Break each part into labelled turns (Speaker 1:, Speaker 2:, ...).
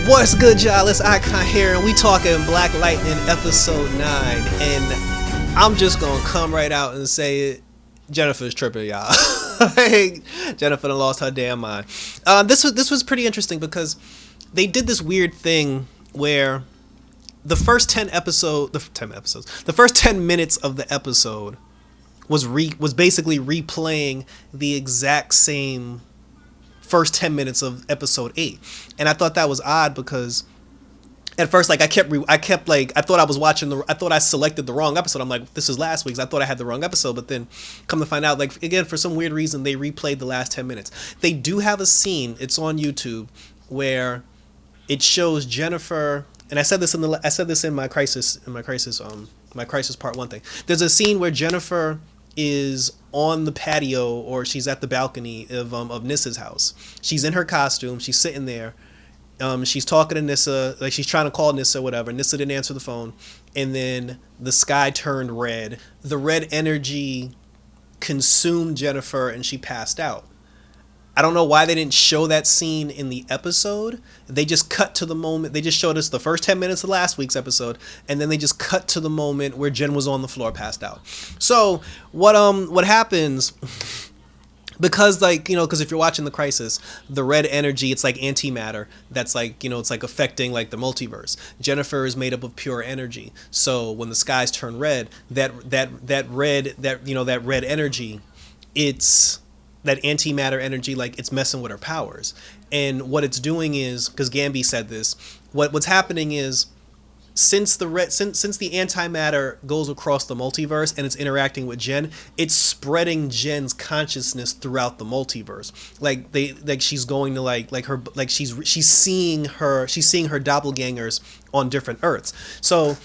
Speaker 1: What's good, y'all? It's Icon here, and we talking Black Lightning episode 9. And I'm just gonna come right out and say it. Jennifer's tripping, y'all. Jennifer done lost her damn mind. This was pretty interesting because they did this weird thing where the first 10 minutes of the episode was basically replaying the exact same first 10 minutes of episode 8. And I thought that was odd because at first, like, I thought I selected the wrong episode. I'm like, this is last week's. I thought I had the wrong episode, but then come to find out, like, again, for some weird reason, they replayed the last 10 minutes. They do have a scene, it's on YouTube, where it shows Jennifer, and I said this in my crisis part 1 thing. There's a scene where Jennifer is on the patio, or she's at the balcony of Nissa's house. She's in her costume. She's sitting there. She's talking to Nissa, like she's trying to call Nissa, whatever. Nissa didn't answer the phone, and then the sky turned red. The red energy consumed Jennifer, and she passed out. I don't know why they didn't show that scene in the episode. They just cut to the moment. They just showed us the first 10 minutes of last week's episode, and then they just cut to the moment where Jen was on the floor, passed out. So what happens? Because, like, you know, because if you're watching The Crisis, the red energy, it's like antimatter that's, like, you know, it's like affecting, like, the multiverse. Jennifer is made up of pure energy. So when the skies turn red, that red energy, it's that antimatter energy, like, it's messing with her powers. And what it's doing is, because Gamby said this, what's happening is, since the antimatter goes across the multiverse and it's interacting with Jen, it's spreading Jen's consciousness throughout the multiverse. She's going to she's seeing her doppelgangers on different Earths. So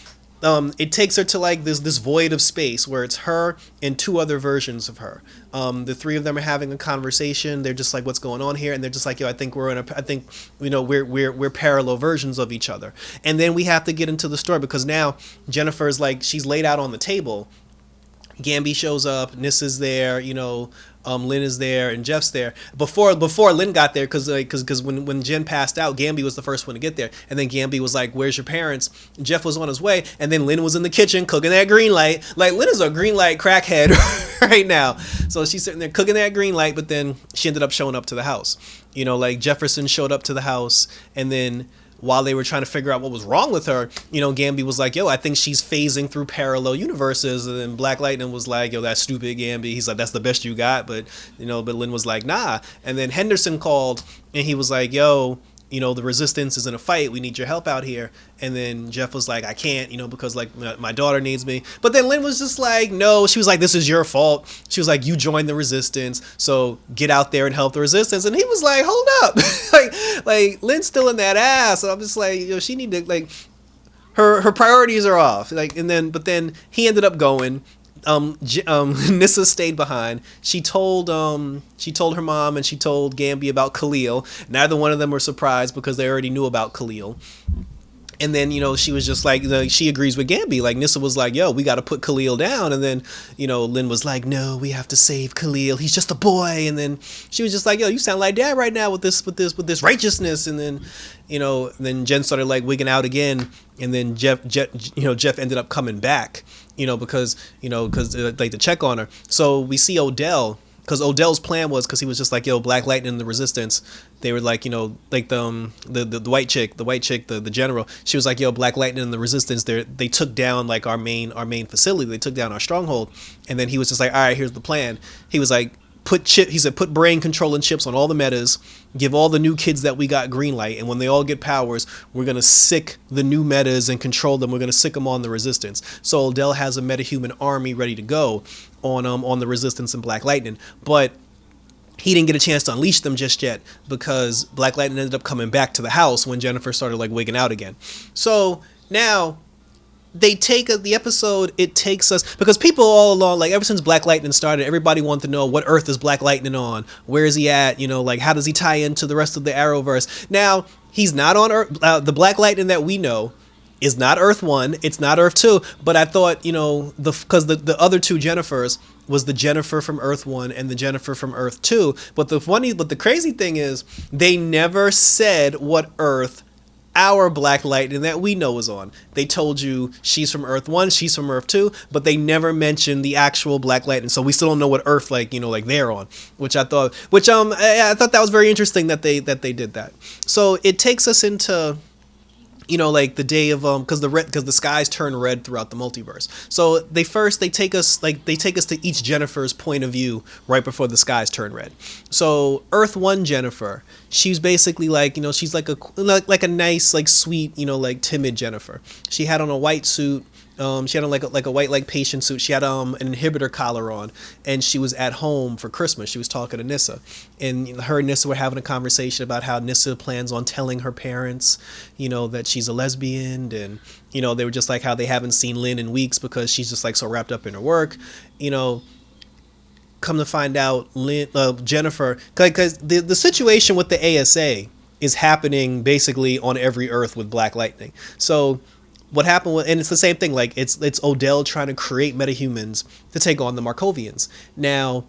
Speaker 1: it takes her to, like, this void of space where it's her and 2 other versions of her. The 3 of them are having a conversation. They're just like, what's going on here? And they're just like, yo, I think we're parallel versions of each other. And then we have to get into the story because now Jennifer's, like, she's laid out on the table. Gamby shows up, Nissa's there, you know, Lynn is there, and Jeff's there. Before Lynn got there, because when Jen passed out, Gamby was the first one to get there. And then Gamby was like, where's your parents? Jeff was on his way, and then Lynn was in the kitchen cooking that green light. Like, Lynn is a green light crackhead right now. So she's sitting there cooking that green light, but then she ended up showing up to the house. You know, like, Jefferson showed up to the house, and then while they were trying to figure out what was wrong with her, you know, Gamby was like, yo, I think she's phasing through parallel universes. And then Black Lightning was like, yo, that's stupid, Gamby. He's like, that's the best you got. But Lynn was like, nah. And then Henderson called, and he was like, yo, you know, the resistance is in a fight. We need your help out here. And then Jeff was like, I can't, you know, because, like, my daughter needs me. But then Lynn was just like, no. She was like, this is your fault. She was like, you joined the resistance, so get out there and help the resistance. And he was like, hold up. like Lynn's still in that ass. So I'm just like, you know, she need to, like, her priorities are off. Like, but then he ended up going. Nissa stayed behind. She told her mom and she told Gamby about Khalil. Neither one of them were surprised because they already knew about Khalil. And then, you know, she was just like, she agrees with Gamby. Like, Nissa was like, yo, we got to put Khalil down. And then, you know, Lynn was like, no, we have to save Khalil. He's just a boy. And then she was just like, yo, you sound like dad right now with this righteousness. And then, you know, then Jen started, like, wigging out again. And then Jeff ended up coming back, you know, because like, to check on her. So we see Odell. Because Odell's plan was, because he was just like, yo, Black Lightning and the Resistance, they were like, you know, like the white chick, the general, she was like, yo, Black Lightning and the Resistance, they took down, like, our main facility, they took down our stronghold. And then he was just like, all right, here's the plan. He was like, put brain controlling chips on all the metas, give all the new kids that we got green light, and when they all get powers, we're gonna sick the new metas and control them. We're gonna sick them on the Resistance. So Odell has a metahuman army ready to go on the Resistance and Black Lightning, but he didn't get a chance to unleash them just yet because Black Lightning ended up coming back to the house when Jennifer started, like, wigging out again. So now they take the episode, it takes us, because people all along, like, ever since Black Lightning started, everybody wanted to know, what Earth is Black Lightning on? Where is he at? You know, like, how does he tie into the rest of the Arrowverse? Now, he's not on Earth. The Black Lightning that we know is not Earth 1, it's not Earth 2, but I thought, you know, because the other 2 Jennifers was the Jennifer from Earth 1 and the Jennifer from Earth 2, but the crazy thing is, they never said what Earth our Black Lightning that we know is on. They told you she's from Earth 1, she's from Earth 2, but they never mentioned the actual Black Lightning. So we still don't know what Earth, like, like they're on, which I thought that was very interesting that they did that. So it takes us into like the day of because the skies turn red throughout the multiverse. So they take us to each Jennifer's point of view right before the skies turn red. So Earth 1 Jennifer, she's basically like, she's like a nice, like, sweet, like timid Jennifer. She had on a white suit. She had on like a white, like, patient suit. She had an inhibitor collar on, and she was at home for Christmas. She was talking to Nissa, and her and Nissa were having a conversation about how Nissa plans on telling her parents, that she's a lesbian, and they were just like how they haven't seen Lynn in weeks because she's just like so wrapped up in her work, Come to find out, Jennifer, because the situation with the ASA is happening basically on every Earth with Black Lightning. So what happened and it's the same thing, like it's Odell trying to create metahumans to take on the Markovians. Now,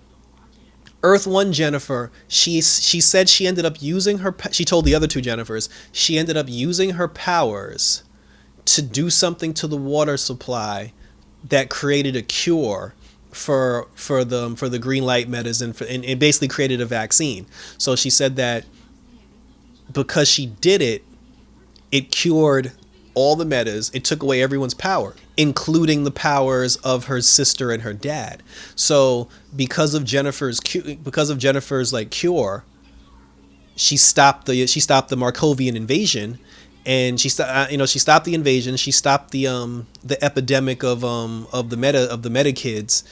Speaker 1: Earth 1 Jennifer, she said she ended up using she told the other two Jennifers she ended up using her powers to do something to the water supply that created a cure for the green light metas, and it basically created a vaccine. So she said that because she did it, it cured all the metas. It took away everyone's power, including the powers of her sister and her dad. So because of Jennifer's like cure, she stopped the Markovian invasion, and she stopped the invasion. She stopped the epidemic of the meta kids.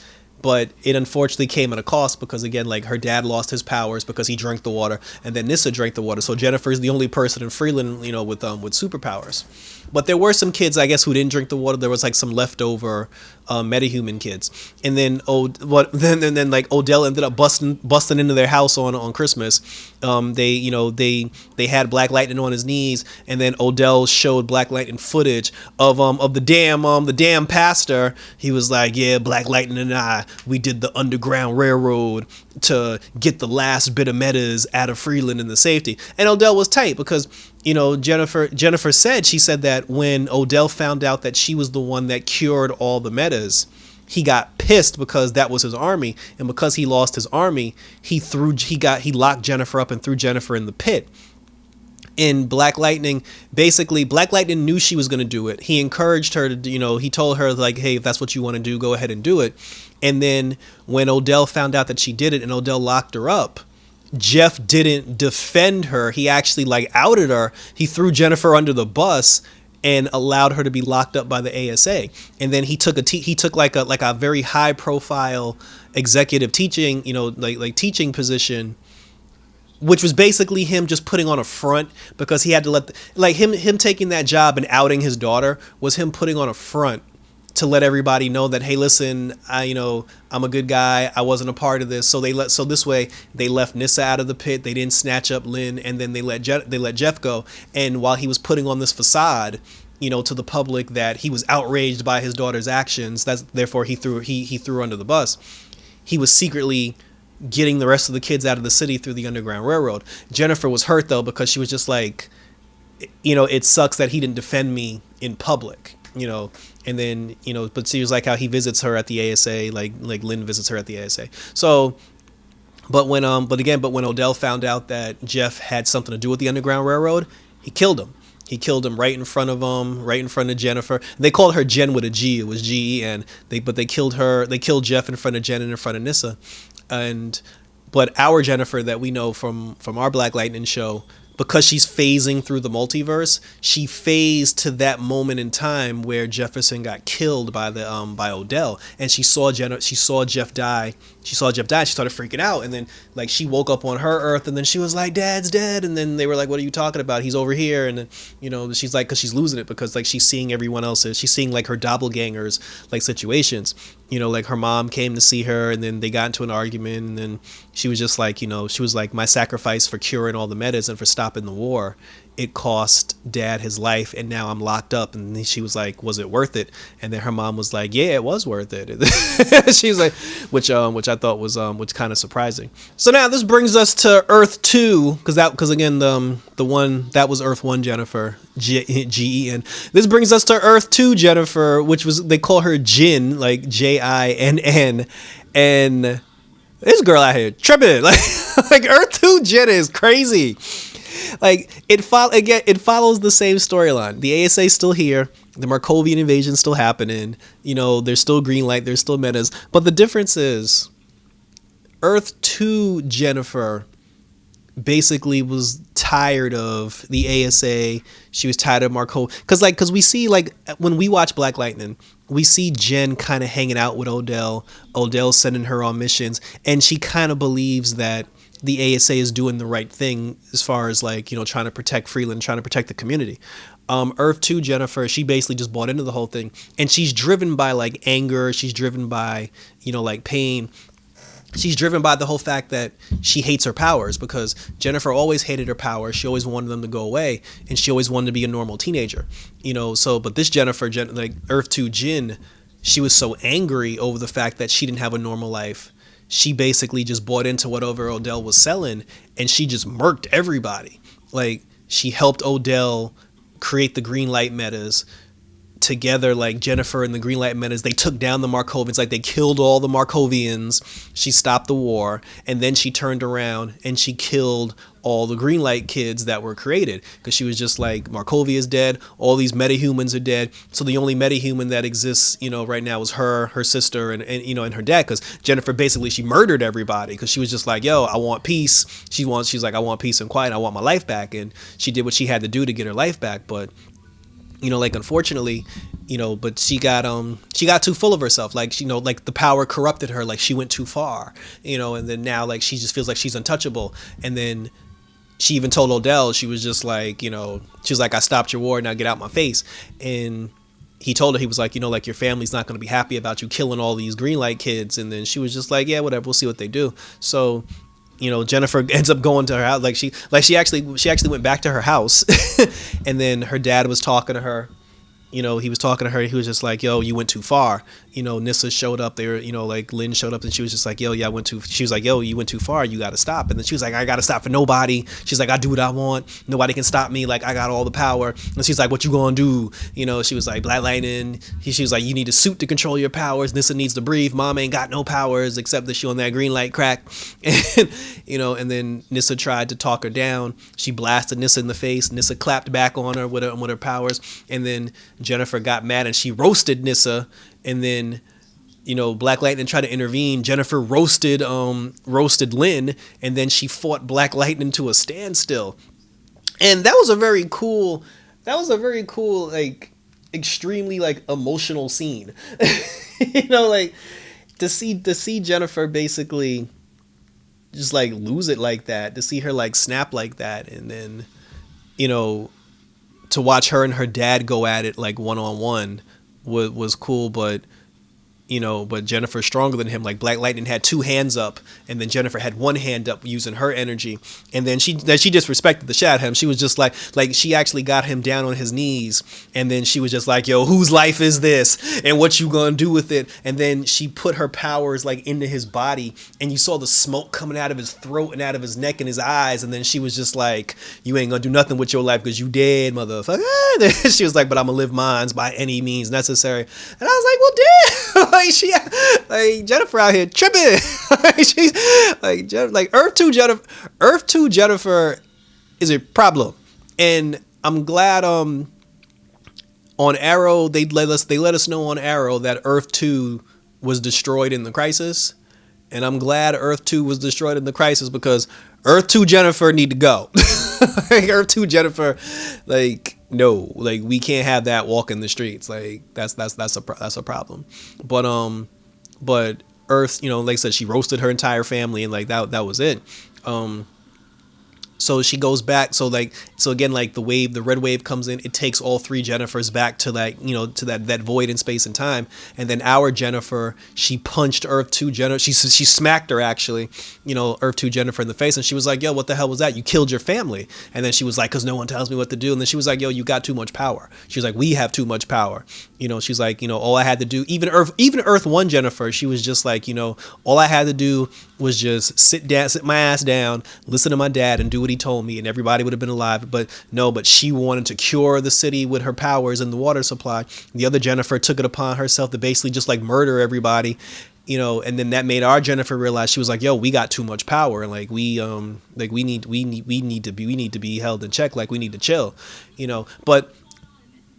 Speaker 1: But it unfortunately came at a cost because, again, like, her dad lost his powers because he drank the water, and then Nissa drank the water. So Jennifer is the only person in Freeland, with superpowers. But there were some kids, I guess, who didn't drink the water. There was like some leftover metahuman kids, and then like Odell ended up busting into their house on Christmas. They had Black Lightning on his knees, and then Odell showed Black Lightning footage of the damn pastor. He was like, yeah, Black Lightning and I, we did the Underground Railroad to get the last bit of metas out of Freeland in the safety. And Odell was tight because Jennifer said that when Odell found out that she was the one that cured all the metas, he got pissed because that was his army, and because he lost his army, he locked Jennifer up and threw Jennifer in the pit. In Black Lightning knew she was going to do it. He encouraged her to, he told her, like, hey, if that's what you want to do, go ahead and do it. And then when Odell found out that she did it and Odell locked her up, Jeff didn't defend her. He actually, like, outed her. He threw Jennifer under the bus and allowed her to be locked up by the ASA. And then he took like a very high profile executive teaching, like teaching position, which was basically him just putting on a front because he had to him taking that job and outing his daughter was him putting on a front to let everybody know that, hey, listen, I'm a good guy. I wasn't a part of this. So this way they left Nissa out of the pit. They didn't snatch up Lynn, and then they let Jeff go. And while he was putting on this facade, to the public that he was outraged by his daughter's actions, therefore he threw her under the bus. He was secretly getting the rest of the kids out of the city through the Underground Railroad. Jennifer was hurt though because she was just like, it sucks that he didn't defend me in public. And then, but she was like how he visits her at the ASA, like Lynn visits her at the ASA. So, but when Odell found out that Jeff had something to do with the Underground Railroad, he killed him. He killed him right in front of Jennifer. And they called her Jen with a G. It was Gen. They killed her. They killed Jeff in front of Jen and in front of Nissa. But our Jennifer that we know from our Black Lightning show, because she's phasing through the multiverse, she phased to that moment in time where Jefferson got killed by Odell, and she saw Jeff die. She started freaking out, and then like she woke up on her Earth, and then she was like, "Dad's dead," and then they were like, "What are you talking about? He's over here." And then she's like, because she's losing it because like she's seeing everyone else's, she's seeing like her doppelgangers like situations. Like her mom came to see her, and then they got into an argument, and then she was just like, she was like, my sacrifice for curing all the metas and for stopping the war it cost dad his life and now I'm locked up. And then she was like, was it worth it? And then her mom was like, yeah, it was worth it. She was like, which I thought was kind of surprising. So now this brings us to Earth 2, because again, the one that was Earth 1 Jennifer, Gen. This brings us to Earth 2 Jennifer, which was, they call her Jinn, like Jinn, and this girl out here tripping. Like Earth 2 Jen is crazy. Like it follows the same storyline. The ASA is still here. The Markovian invasion still happening. You know, there's still green light. There's still metas. But the difference is, Earth 2 Jennifer basically was tired of the ASA. She was tired of Markov. Because we see, like, when we watch Black Lightning, we see Jen kind of hanging out with Odell. Odell sending her on missions. And she kind of believes that the ASA is doing the right thing as far as, like, you know, trying to protect Freeland, trying to protect the community. Earth 2 Jennifer, she basically just bought into the whole thing. And she's driven by, like, anger. She's driven by, you know, like, pain. She's driven by the whole fact that she hates her powers, because Jennifer always hated her powers. She always wanted them to go away, and she always wanted to be a normal teenager, you know. So, but this Jennifer, like Earth 2 Jinn, she was so angry over the fact that she didn't have a normal life. She basically just bought into whatever Odell was selling, and she just murked everybody. Like, she helped Odell create the green light metas. Together, like Jennifer and the green light metas, they took down the Markovians. Like, they killed all the Markovians. She stopped the war, and then she turned around and she killed all the green light kids that were created, because she was just like, Markovia is dead, all these metahumans are dead, so the only metahuman that exists, you know, right now is her sister, and you know, and her dad, because Jennifer basically, she murdered everybody, because she was just like, yo, I want peace. She's like, I want peace and quiet, I want my life back. And she did what she had to do to get her life back. But, you know, like, unfortunately, you know, but she got too full of herself. Like, you know, like, the power corrupted her. Like, she went too far, you know, and then now, like, she just feels like she's untouchable. And then she even told Odell, she was just like, you know, she was like, I stopped your war, now get out my face. And he told her, he was like, you know, like, your family's not going to be happy about you killing all these green light kids. And then she was just like, yeah, whatever, we'll see what they do. So, you know, Jennifer ends up going to her house. She actually went back to her house. And then her dad was talking to her. You know, he was talking to her. He was just like, yo, you went too far. You know, Nissa showed up there, you know, like, Lynn showed up, and she was just like, yo, yeah, she was like, yo, you went too far. You got to stop. And then she was like, I got to stop for nobody. She's like, I do what I want. Nobody can stop me. Like, I got all the power. And she's like, what you gonna do? You know, she was like, Black Lightning. She was like, you need a suit to control your powers. Nissa needs to breathe. Mom ain't got no powers except that she on that green light crack. And, you know, and then Nissa tried to talk her down. She blasted Nissa in the face. Nissa clapped back on her with her powers. And then Jennifer got mad and she roasted Nissa. And then, you know, Black Lightning tried to intervene. Jennifer roasted Lynn, and then she fought Black Lightning to a standstill. And that was a very cool, like, extremely, like, emotional scene. You know, like, to see Jennifer basically just, like, lose it like that, to see her, like, snap like that, and then, you know, to watch her and her dad go at it, like, one-on-one was cool. But, you know, but Jennifer's stronger than him. Like, Black Lightning had two hands up, and then Jennifer had one hand up using her energy. And then she disrespected the shit out of him. She was just like she actually got him down on his knees, and then she was just like, yo, whose life is this? And what you gonna do with it? And then she put her powers, like, into his body, and you saw the smoke coming out of his throat and out of his neck and his eyes. And then she was just like, you ain't gonna do nothing with your life because you dead, motherfucker. She was like, but I'm gonna live mines by any means necessary. And I was like, well, damn. Like, Jennifer out here tripping. She's like Earth 2 Jennifer is a problem. And I'm glad on Arrow they let us know on Arrow that Earth 2 was destroyed in the Crisis. And I'm glad Earth 2 was destroyed in the Crisis, because Earth 2 Jennifer need to go. Like, Earth 2 Jennifer, like, no, like, we can't have that walking the streets. Like, that's a problem. But Earth, you know, like I said, she roasted her entire family, and, like, that was it. So she goes back. So like, so again, like the red wave comes in. It takes all three Jennifers back to like, to that void in space and time. And then our Jennifer, she punched Earth 2 Jennifer. She smacked her actually, Earth 2 Jennifer in the face. And she was like, yo, what the hell was that? You killed your family. And then she was like, cause no one tells me what to do. And then she was like, yo, you got too much power. She was like, we have too much power. She's like, all I had to do, even Earth 1 Jennifer, she was just like, all I had to do was just sit my ass down, listen to my dad and do what he told me, and everybody would have been alive. But no, but she wanted to cure the city with her powers and the water supply. The other Jennifer took it upon herself to basically just like murder everybody, and then that made our Jennifer realize, she was like, yo, we got too much power, and like we need to be held in check, like we need to chill, but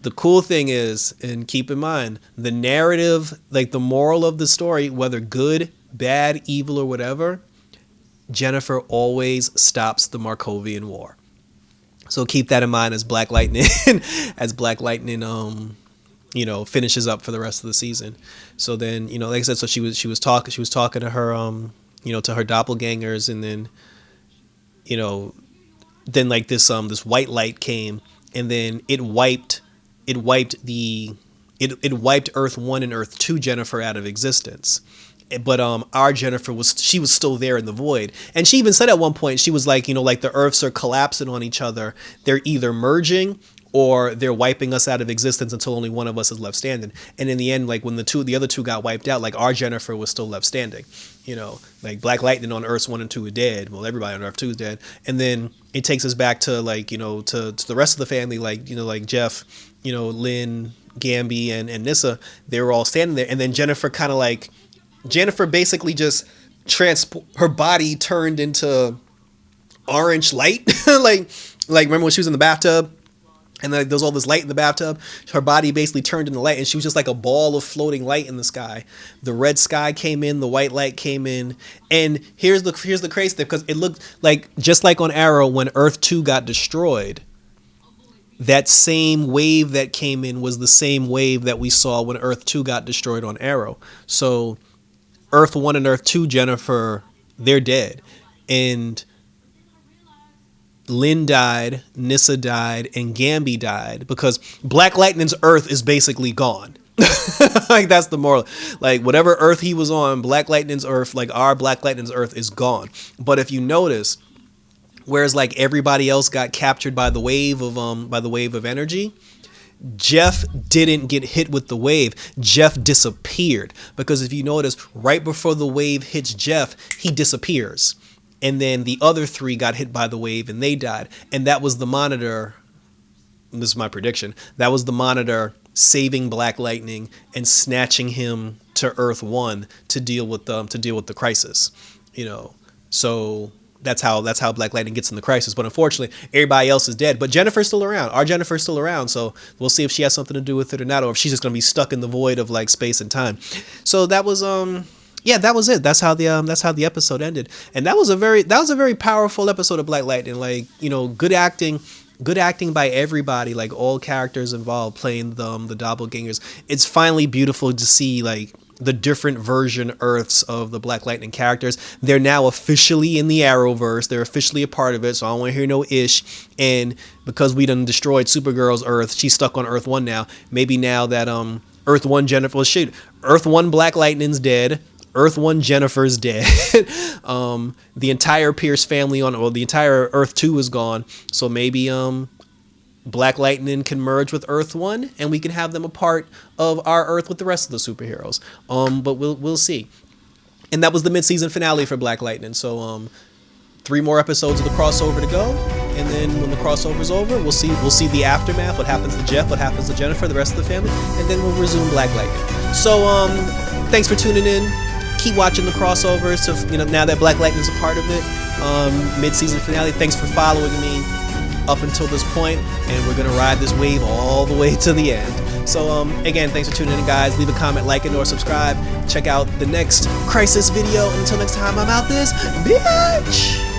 Speaker 1: the cool thing is, and keep in mind, the narrative, like the moral of the story, whether good, bad, evil, or whatever, Jennifer always stops the Markovian War. So keep that in mind as Black Lightning, finishes up for the rest of the season. So then, like I said, so she was talking to her, to her doppelgangers, and then, then like this white light came, and then it wiped Earth 1 and Earth 2 Jennifer out of existence. But our Jennifer was still there in the void. And she even said at one point, she was like, like the Earths are collapsing on each other. They're either merging or they're wiping us out of existence until only one of us is left standing. And in the end, like when the other two got wiped out, like our Jennifer was still left standing. Like Black Lightning on Earths 1 and 2 are dead. Well, everybody on Earth 2 is dead. And then it takes us back to like, to the rest of the family, like, like Jeff, Lynn, Gamby, and Nissa. They were all standing there. And then Jennifer basically just her body turned into orange light. like remember when she was in the bathtub and like there was all this light in the bathtub? Her body basically turned into light, and she was just like a ball of floating light in the sky. The red sky came in, the white light came in, and here's the crazy thing, because it looked like, just like on Arrow when Earth 2 got destroyed, that same wave that came in was the same wave that we saw when Earth 2 got destroyed on Arrow. So Earth 1 and Earth 2 Jennifer, they're dead. And Lynn died, Nissa died, and Gamby died, because Black Lightning's Earth is basically gone. Like, that's the moral. Like, whatever Earth he was on, Black Lightning's Earth, like our Black Lightning's Earth, is gone. But if you notice, whereas like everybody else got captured by the wave of energy, Jeff didn't get hit with the wave. Jeff disappeared, because if you notice, right before the wave hits Jeff, he disappears. And then the other three got hit by the wave and they died. And that was the Monitor. This is my prediction. That was the Monitor saving Black Lightning and snatching him to Earth 1 to deal with the crisis. So that's how Black Lightning gets in the crisis. But unfortunately, everybody else is dead. But Jennifer's still around. Our Jennifer's still around. So we'll see if she has something to do with it or not, or if she's just gonna be stuck in the void of like space and time. So that was that was it. That's how the episode ended. And that was a very powerful episode of Black Lightning. Like, good acting by everybody, like all characters involved playing the doppelgangers. It's finally beautiful to see like the different version Earths of the Black Lightning characters. They're now officially in the Arrowverse. They're officially a part of it, so I don't want to hear no ish. And because we done destroyed Supergirl's Earth, she's stuck on Earth 1 now. Maybe now that Earth 1 Jennifer, well, shit, Earth 1 Black Lightning's dead. Earth 1 Jennifer's dead. The entire Pierce family the entire Earth 2 is gone. So maybe Black Lightning can merge with Earth 1 and we can have them a part of our Earth with the rest of the superheroes. But we'll see. And that was the mid-season finale for Black Lightning. So 3 more episodes of the crossover to go, and then when the crossover's over, we'll see the aftermath, what happens to Jeff, what happens to Jennifer, the rest of the family, and then we'll resume Black Lightning. So thanks for tuning in. Keep watching the crossovers. So now that Black Lightning's a part of it, mid-season finale. Thanks for following me up until this point, and we're gonna ride this wave all the way to the end. So again, thanks for tuning in, guys. Leave a comment, like it, or subscribe. Check out the next Crisis video. Until next time, I'm out this bitch.